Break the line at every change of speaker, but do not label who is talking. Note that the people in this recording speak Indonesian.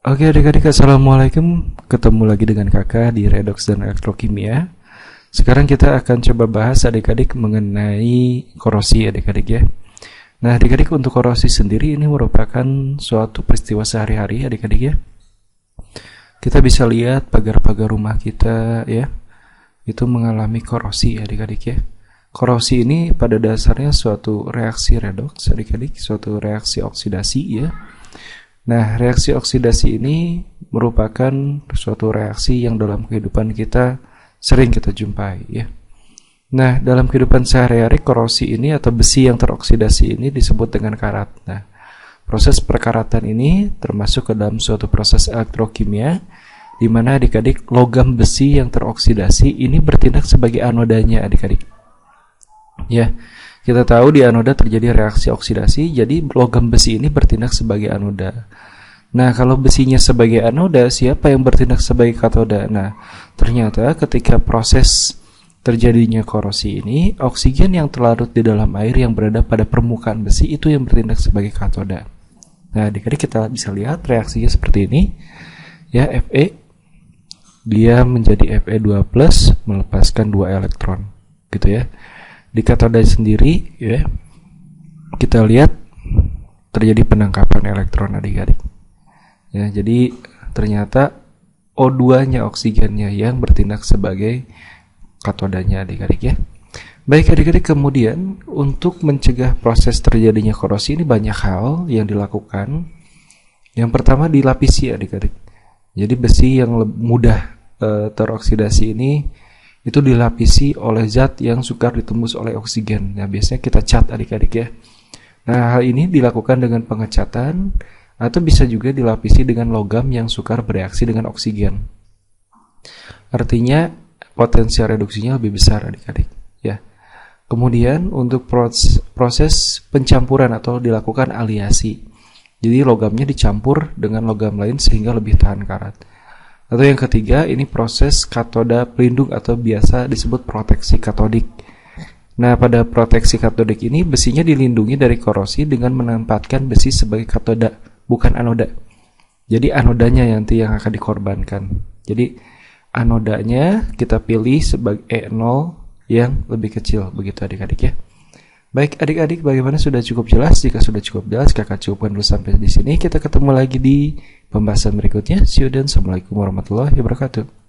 Oke adik-adik, assalamualaikum. Ketemu lagi dengan kakak di Redox dan Elektrokimia. Sekarang kita akan coba bahas adik-adik mengenai korosi adik-adik ya. Nah adik-adik, untuk korosi sendiri ini merupakan suatu peristiwa sehari-hari adik-adik ya. Kita bisa lihat pagar-pagar rumah kita ya, itu mengalami korosi adik-adik ya. Korosi ini pada dasarnya suatu reaksi redoks adik-adik, suatu reaksi oksidasi ya. Nah, reaksi oksidasi ini merupakan suatu reaksi yang dalam kehidupan kita sering kita jumpai ya. Nah, dalam kehidupan sehari-hari korosi ini atau besi yang teroksidasi ini disebut dengan karat. Nah, proses perkaratan ini termasuk ke dalam suatu proses elektrokimia di mana adik-adik logam besi yang teroksidasi ini bertindak sebagai anodanya adik-adik. Ya. Kita tahu di anoda terjadi reaksi oksidasi, jadi logam besi ini bertindak sebagai anoda. Nah, kalau besinya sebagai anoda, siapa yang bertindak sebagai katoda? Nah, ternyata ketika proses terjadinya korosi ini, oksigen yang terlarut di dalam air yang berada pada permukaan besi itu yang bertindak sebagai katoda. Nah, adik-adik kita bisa lihat reaksinya seperti ini. Ya, Fe dia menjadi Fe2+ melepaskan 2 elektron, gitu ya. Di katoda sendiri ya, kita lihat terjadi penangkapan elektron adik-adik ya, jadi ternyata O2-nya oksigennya yang bertindak sebagai katodanya adik-adik ya. Baik adik-adik, kemudian untuk mencegah proses terjadinya korosi ini banyak hal yang dilakukan. Yang pertama, dilapisi adik-adik. Jadi besi yang mudah teroksidasi ini itu dilapisi oleh zat yang sukar ditembus oleh oksigen. Nah, biasanya kita cat adik-adik ya. Nah, hal ini dilakukan dengan pengecatan atau bisa juga dilapisi dengan logam yang sukar bereaksi dengan oksigen. Artinya potensi reduksinya lebih besar adik-adik ya. Kemudian untuk proses pencampuran atau dilakukan aliasi. Jadi logamnya dicampur dengan logam lain sehingga lebih tahan karat. Atau yang ketiga, ini proses katoda pelindung atau biasa disebut proteksi katodik. Nah, pada proteksi katodik ini besinya dilindungi dari korosi dengan menempatkan besi sebagai katoda, bukan anoda. Jadi anodanya nanti yang akan dikorbankan. Jadi anodanya kita pilih sebagai E0 yang lebih kecil, begitu adik-adik ya. Baik adik-adik, bagaimana, sudah cukup jelas? Jika sudah cukup jelas, kakak cukupkan dulu sampai di sini. Kita ketemu lagi di pembahasan berikutnya. See you then. Assalamualaikum warahmatullahi wabarakatuh.